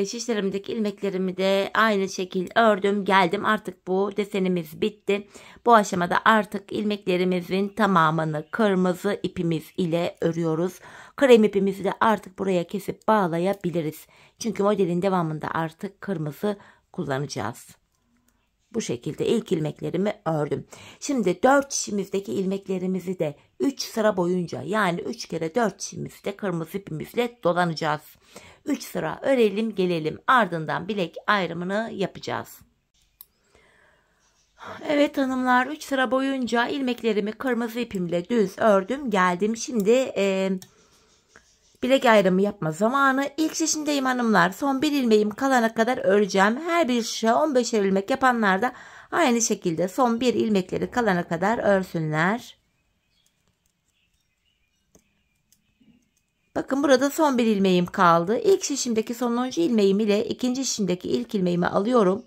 şişlerimdeki ilmeklerimi de aynı şekilde ördüm geldim. Artık bu desenimiz bitti. Bu aşamada artık ilmeklerimizin tamamını kırmızı ipimiz ile örüyoruz. Krem ipimizi de artık buraya kesip bağlayabiliriz. Çünkü modelin devamında artık kırmızı kullanacağız. Bu şekilde ilk ilmeklerimi ördüm. Şimdi 4 şişimizdeki ilmeklerimizi de 3 sıra boyunca, yani 3 kere 4 şişimizde kırmızı ipimizle dolanacağız. 3 sıra örelim gelelim, ardından bilek ayrımını yapacağız. Evet hanımlar, 3 sıra boyunca ilmeklerimi kırmızı ipimle düz ördüm geldim. Şimdi bilek ayrımı yapma zamanı. İlk şişimdeyim hanımlar. Son bir ilmeğim kalana kadar öreceğim. Her bir şişe 15'er ilmek yapanlar da aynı şekilde son bir ilmekleri kalana kadar örsünler. Bakın burada son bir ilmeğim kaldı. İlk şişimdeki sonuncu ilmeğim ile ikinci şişimdeki ilk ilmeğimi alıyorum.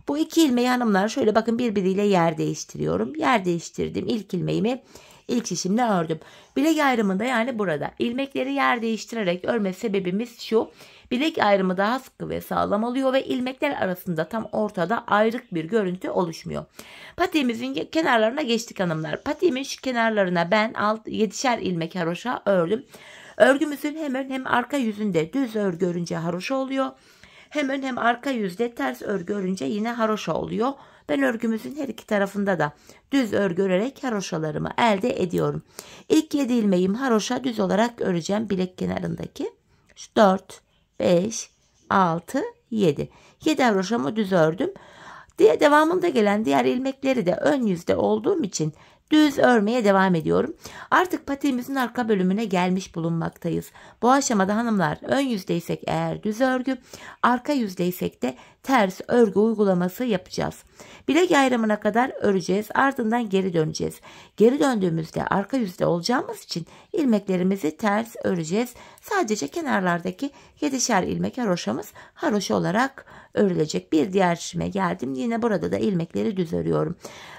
Bu iki ilmeği hanımlar şöyle bakın birbiriyle yer değiştiriyorum. Yer değiştirdim ilk ilmeğimi İlk şişimle ördüm. Bilek ayrımında yani burada ilmekleri yer değiştirerek örme sebebimiz şu. Bilek ayrımı daha sıkı ve sağlam oluyor ve ilmekler arasında tam ortada ayrık bir görüntü oluşmuyor. Patiğimizin kenarlarına geçtik hanımlar. Patiğimin şu kenarlarına ben 7'şer ilmek haroşa ördüm. Örgümüzün hem ön hem arka yüzünde düz örgü örünce haroşa oluyor. Hem ön hem arka yüzde ters örgü örünce yine haroşa oluyor. Ben örgümüzün her iki tarafında da düz örgü örerek haroşalarımı elde ediyorum. İlk 7 ilmeğimi haroşa düz olarak öreceğim bilek kenarındaki. 4, 5, 6, 7. 7 haroşamı düz ördüm. Devamında gelen diğer ilmekleri de ön yüzde olduğum için düz örmeye devam ediyorum. Artık patiğimizin arka bölümüne gelmiş bulunmaktayız. Bu aşamada hanımlar ön yüzdeysek eğer düz örgü, arka yüzdeysek de ters örgü uygulaması yapacağız. Bilek ayrımına kadar öreceğiz, ardından geri döneceğiz. Geri döndüğümüzde arka yüzde olacağımız için ilmeklerimizi ters öreceğiz. Sadece kenarlardaki 7'şer ilmek haroşamız haroşa olarak örülecek. Bir diğer şişime geldim. Yine burada da ilmekleri düz örüyorum.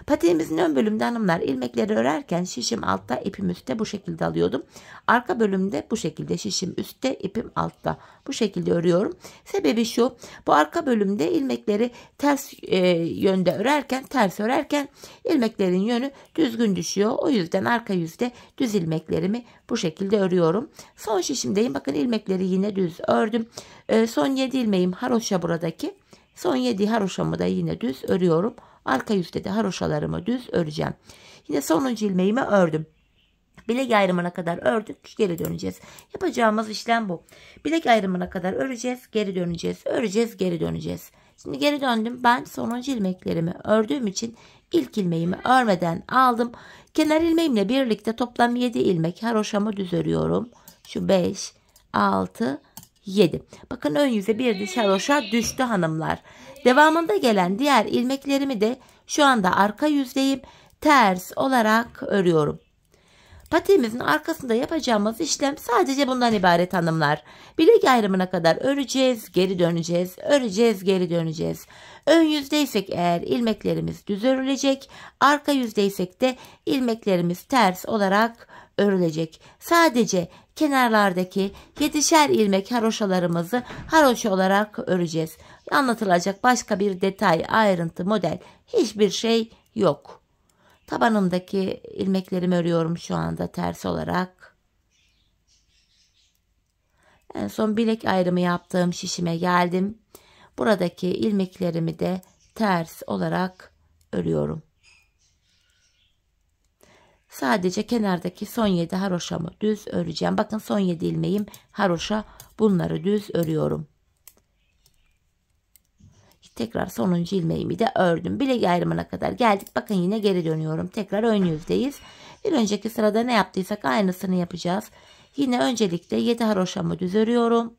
Patiğimizin ön bölümünde hanımlar ilmekleri örerken şişim altta, ipim üstte bu şekilde alıyordum. Arka bölümde bu şekilde şişim üstte, ipim altta. Bu şekilde örüyorum. Sebebi şu. Bu arka bölümde ilmekleri ters yönde örerken, ters örerken ilmeklerin yönü düzgün düşüyor. O yüzden arka yüzde düz ilmeklerimi bu şekilde örüyorum. Son şişimdeyim. Bakın ilmekleri yine düz ördüm. Son 7 ilmeğim haroşa buradaki. Son 7 haroşamı da yine düz örüyorum. Arka yüzde de haroşalarımı düz öreceğim. Yine sonuncu ilmeğimi ördüm. Bilek ayrımına kadar ördük, geri döneceğiz. Yapacağımız işlem bu. Bilek ayrımına kadar öreceğiz, geri döneceğiz. Öreceğiz, geri döneceğiz. Şimdi geri döndüm. Ben sonuncu ilmeklerimi ördüğüm için ilk ilmeğimi örmeden aldım. Kenar ilmeğimle birlikte toplam 7 ilmek haroşamı düz örüyorum. Şu 5, 6, 7. Bakın ön yüze bir diş haroşa düştü hanımlar. Devamında gelen diğer ilmeklerimi de şu anda arka yüzdeyim. Ters olarak örüyorum. Patiğimizin arkasında yapacağımız işlem sadece bundan ibaret hanımlar. Bilek ayrımına kadar öreceğiz, geri döneceğiz, öreceğiz, geri döneceğiz. Ön yüzdeysek eğer ilmeklerimiz düz örülecek, arka yüzdeysek de ilmeklerimiz ters olarak örülecek. Sadece kenarlardaki 7'şer ilmek haroşalarımızı haroşa olarak öreceğiz. Anlatılacak başka bir detay, ayrıntı, model hiçbir şey yok. Tabanımdaki ilmeklerimi örüyorum şu anda ters olarak. En son bilek ayrımı yaptığım şişime geldim. Buradaki ilmeklerimi de ters olarak örüyorum. Sadece kenardaki son 7 haroşamı düz öreceğim. Bakın son 7 ilmeğim haroşa, bunları düz örüyorum. Tekrar sonuncu ilmeğimi de ördüm. Bilek ayrımına kadar geldik. Bakın yine geri dönüyorum. Tekrar ön yüzdeyiz. Bir önceki sırada ne yaptıysak aynısını yapacağız. Yine öncelikle 7 haroşamı düz örüyorum.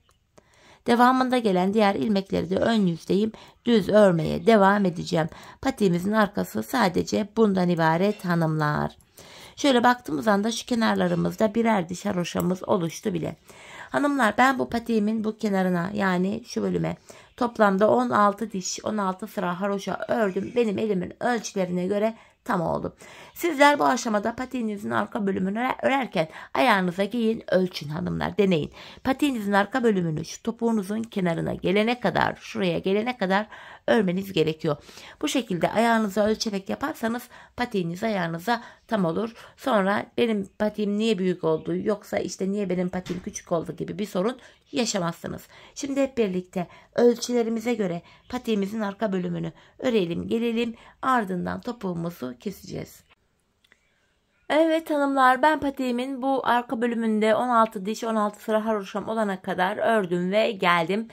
Devamında gelen diğer ilmekleri de ön yüzdeyim. Düz örmeye devam edeceğim. Patiğimizin arkası sadece bundan ibaret hanımlar. Şöyle baktığımız anda şu kenarlarımızda birer diş haroşamız oluştu bile. Hanımlar ben bu patiğimin bu kenarına yani şu bölüme toplamda 16 diş 16 sıra haroşa ördüm. Benim elimin ölçülerine göre tam oldu. Sizler bu aşamada patiğinizin arka bölümünü örerken ayağınıza giyin, ölçün hanımlar, deneyin. Patiğinizin arka bölümünü şu topuğunuzun kenarına gelene kadar, şuraya gelene kadar örmeniz gerekiyor. Bu şekilde ayağınıza ölçerek yaparsanız patiğiniz ayağınıza tam olur. Sonra benim patiğim niye büyük oldu yoksa işte niye benim patiğim küçük oldu gibi bir sorun yaşamazsınız. Şimdi hep birlikte ölçülerimize göre patiğimizin arka bölümünü örelim, gelelim, ardından topuğumuzu keseceğiz. Evet hanımlar, ben patiğimin bu arka bölümünde 16 diş 16 sıra haroşam olana kadar ördüm ve geldim.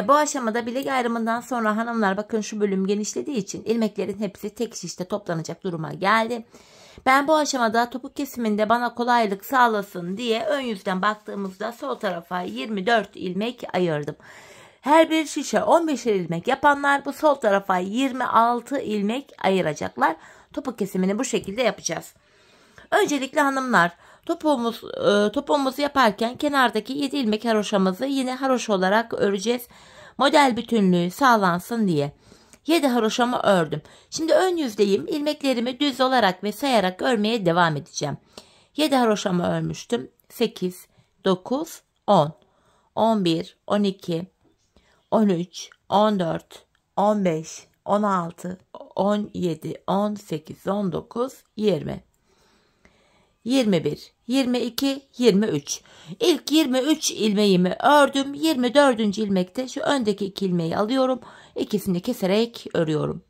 Bu aşamada bilek ayrımından sonra hanımlar bakın şu bölüm genişlediği için ilmeklerin hepsi tek şişte toplanacak duruma geldi. Ben bu aşamada topuk kesiminde bana kolaylık sağlasın diye ön yüzden baktığımızda sol tarafa 24 ilmek ayırdım. Her bir şişe 15 ilmek yapanlar bu sol tarafa 26 ilmek ayıracaklar. Topuk kesimini bu şekilde yapacağız. Öncelikle hanımlar topuğumuzu yaparken kenardaki 7 ilmek haroşamızı yine haroşa olarak öreceğiz. Model bütünlüğü sağlansın diye. 7 haroşamı ördüm. Şimdi ön yüzdeyim. İlmeklerimi düz olarak ve sayarak örmeye devam edeceğim. 7 haroşamı örmüştüm. 8, 9, 10, 11, 12, 13, 14, 15, 16, 17, 18, 19, 20, 21, 22, 23. İlk 23 ilmeğimi ördüm. 24. ilmekte şu öndeki 2 ilmeği alıyorum. İkisini keserek örüyorum.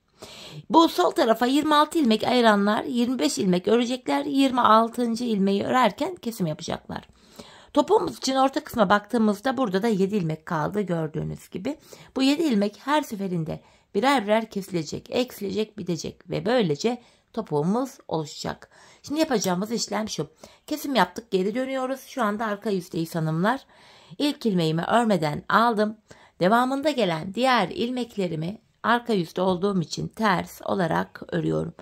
Bu sol tarafa 26 ilmek ayıranlar 25 ilmek örecekler. 26. ilmeği örerken kesim yapacaklar. Topuğumuz için orta kısma baktığımızda burada da 7 ilmek kaldı gördüğünüz gibi. Bu 7 ilmek her seferinde birer birer kesilecek, eksilecek, bitecek ve böylece topuğumuz oluşacak. Şimdi yapacağımız işlem şu. Kesim yaptık, geri dönüyoruz. Şu anda arka yüzdeyiz hanımlar. İlk ilmeğimi örmeden aldım. Devamında gelen diğer ilmeklerimi arka yüzde olduğum için ters olarak örüyorum.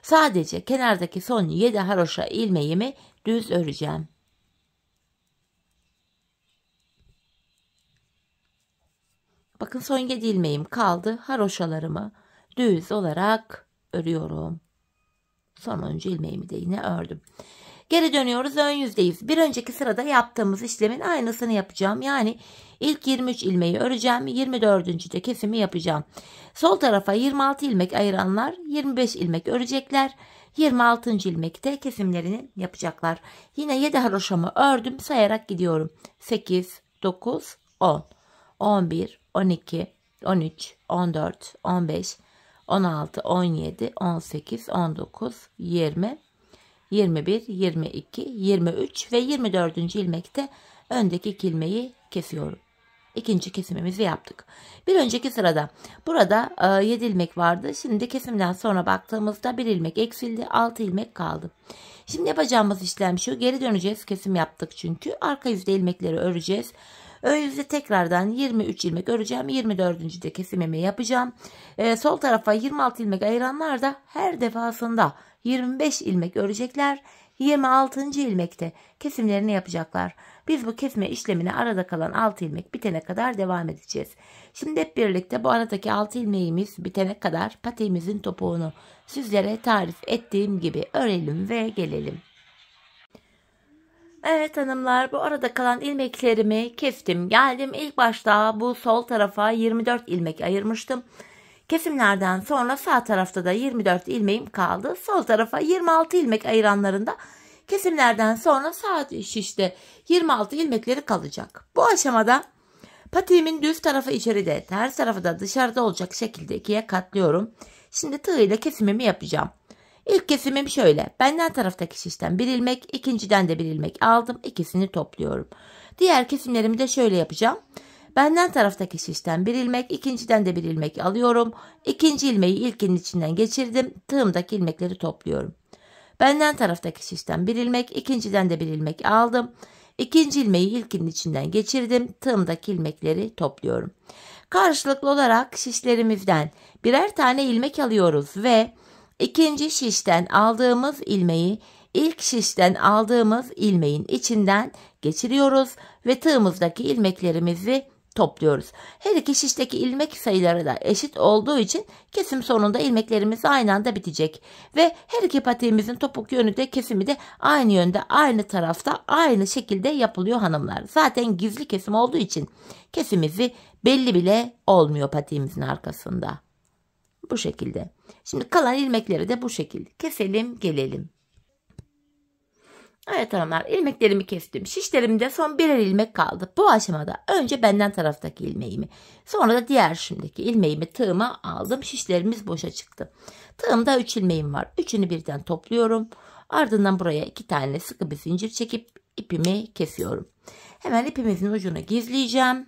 Sadece kenardaki son 7 haroşa ilmeğimi düz öreceğim. Bakın son 7 ilmeğim kaldı. Haroşalarımı düz olarak örüyorum. Sonuncu ilmeğimi de yine ördüm. Geri dönüyoruz, ön yüzdeyiz. Bir önceki sırada yaptığımız işlemin aynısını yapacağım. Yani ilk 23 ilmeği öreceğim. 24. de kesimi yapacağım. Sol tarafa 26 ilmek ayıranlar 25 ilmek örecekler. 26. ilmekte kesimlerini yapacaklar. Yine 7 haroşamı ördüm. Sayarak gidiyorum. 8, 9, 10, 11, 12, 13, 14, 15, 16, 17, 18, 19, 20, 21, 22, 23 ve 24. ilmekte öndeki 2 ilmeği kesiyorum. İkinci kesimimizi yaptık. Bir önceki sırada burada 7 ilmek vardı. Şimdi kesimden sonra baktığımızda 1 ilmek eksildi. 6 ilmek kaldı. Şimdi yapacağımız işlem şu. Geri döneceğiz. Kesim yaptık çünkü. Arka yüzde ilmekleri öreceğiz. Ön yüzde tekrardan 23 ilmek öreceğim. 24. de kesimimi yapacağım. Sol tarafa 26 ilmek ayıranlar da her defasında 25 ilmek örecekler. 26. ilmekte kesimlerini yapacaklar. Biz bu kesme işlemine arada kalan 6 ilmek bitene kadar devam edeceğiz. Şimdi hep birlikte bu aradaki 6 ilmeğimiz bitene kadar patiğimizin topuğunu sizlere tarif ettiğim gibi örelim ve gelelim. Evet hanımlar, bu arada kalan ilmeklerimi kestim geldim. İlk başta bu sol tarafa 24 ilmek ayırmıştım. Kesimlerden sonra sağ tarafta da 24 ilmeğim kaldı. Sol tarafa 26 ilmek ayıranlarında kesimlerden sonra sağ şişte 26 ilmekleri kalacak. Bu aşamada patiğimin düz tarafı içeride, ters tarafı da dışarıda olacak şekilde ikiye katlıyorum. Şimdi tığ ile kesimimi yapacağım. İlk kesimim şöyle. Benden taraftaki şişten bir ilmek, ikinciden de bir ilmek aldım. İkisini topluyorum. Diğer kesimlerimi de şöyle yapacağım. Benden taraftaki şişten bir ilmek, ikinciden de bir ilmek alıyorum. İkinci ilmeği ilkinin içinden geçirdim. Tığımdaki ilmekleri topluyorum. Benden taraftaki şişten bir ilmek, ikinciden de bir ilmek aldım. İkinci ilmeği ilkinin içinden geçirdim. Tığımdaki ilmekleri topluyorum. Karşılıklı olarak şişlerimizden birer tane ilmek alıyoruz ve ikinci şişten aldığımız ilmeği ilk şişten aldığımız ilmeğin içinden geçiriyoruz ve tığımızdaki ilmeklerimizi topluyoruz. Her iki şişteki ilmek sayıları da eşit olduğu için kesim sonunda ilmeklerimiz aynı anda bitecek. Ve her iki patiğimizin topuk yönü de kesimi de aynı yönde, aynı tarafta, aynı şekilde yapılıyor hanımlar. Zaten gizli kesim olduğu için kesimizi belli bile olmuyor patiğimizin arkasında. Bu şekilde. Şimdi kalan ilmekleri de bu şekilde keselim gelelim. Evet hanımlar, ilmeklerimi kestim. Şişlerimde son birer ilmek kaldı. Bu aşamada önce benden taraftaki ilmeğimi, sonra da diğer şimdiki ilmeğimi tığıma aldım. Şişlerimiz boşa çıktı. Tığımda 3 ilmeğim var. Üçünü birden topluyorum. Ardından buraya 2 tane sıkı bir zincir çekip ipimi kesiyorum. Hemen ipimizin ucunu gizleyeceğim.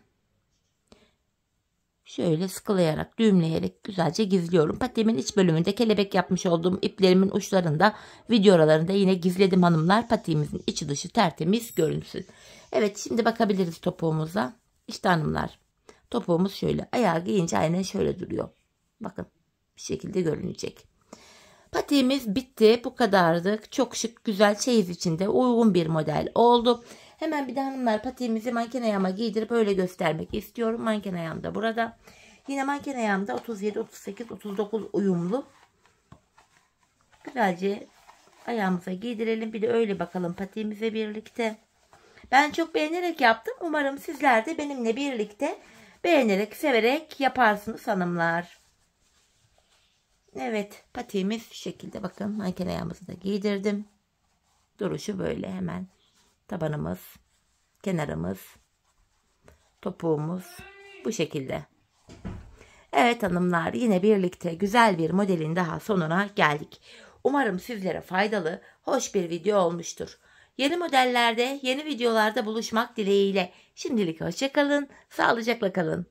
Şöyle sıkılayarak, düğümleyerek güzelce gizliyorum. Patiğimin iç bölümünde kelebek yapmış olduğum iplerimin uçlarında, video aralarında yine gizledim hanımlar. Patiğimizin içi dışı tertemiz görünsün. Evet, şimdi bakabiliriz topuğumuza. İşte hanımlar, topuğumuz şöyle. Ayağı giyince aynen şöyle duruyor. Bakın, bir şekilde görünecek. Patiğimiz bitti. Bu kadardı. Çok şık, güzel, çeyiz içinde uygun bir model oldu. Hemen bir de hanımlar patiğimizi manken ayağıma giydirip öyle göstermek istiyorum. Manken ayağım da burada. Yine manken ayağımda 37, 38, 39 uyumlu. Güzelce ayağımıza giydirelim. Bir de öyle bakalım patiğimize birlikte. Ben çok beğenerek yaptım. Umarım sizler de benimle birlikte beğenerek, severek yaparsınız hanımlar. Evet, patiğimiz şu şekilde. Bakın manken ayağımızı da giydirdim. Duruşu böyle hemen. Tabanımız, kenarımız, topuğumuz bu şekilde. Evet hanımlar, yine birlikte güzel bir modelin daha sonuna geldik. Umarım sizlere faydalı, hoş bir video olmuştur. Yeni modellerde, yeni videolarda buluşmak dileğiyle. Şimdilik hoşça kalın, sağlıcakla kalın.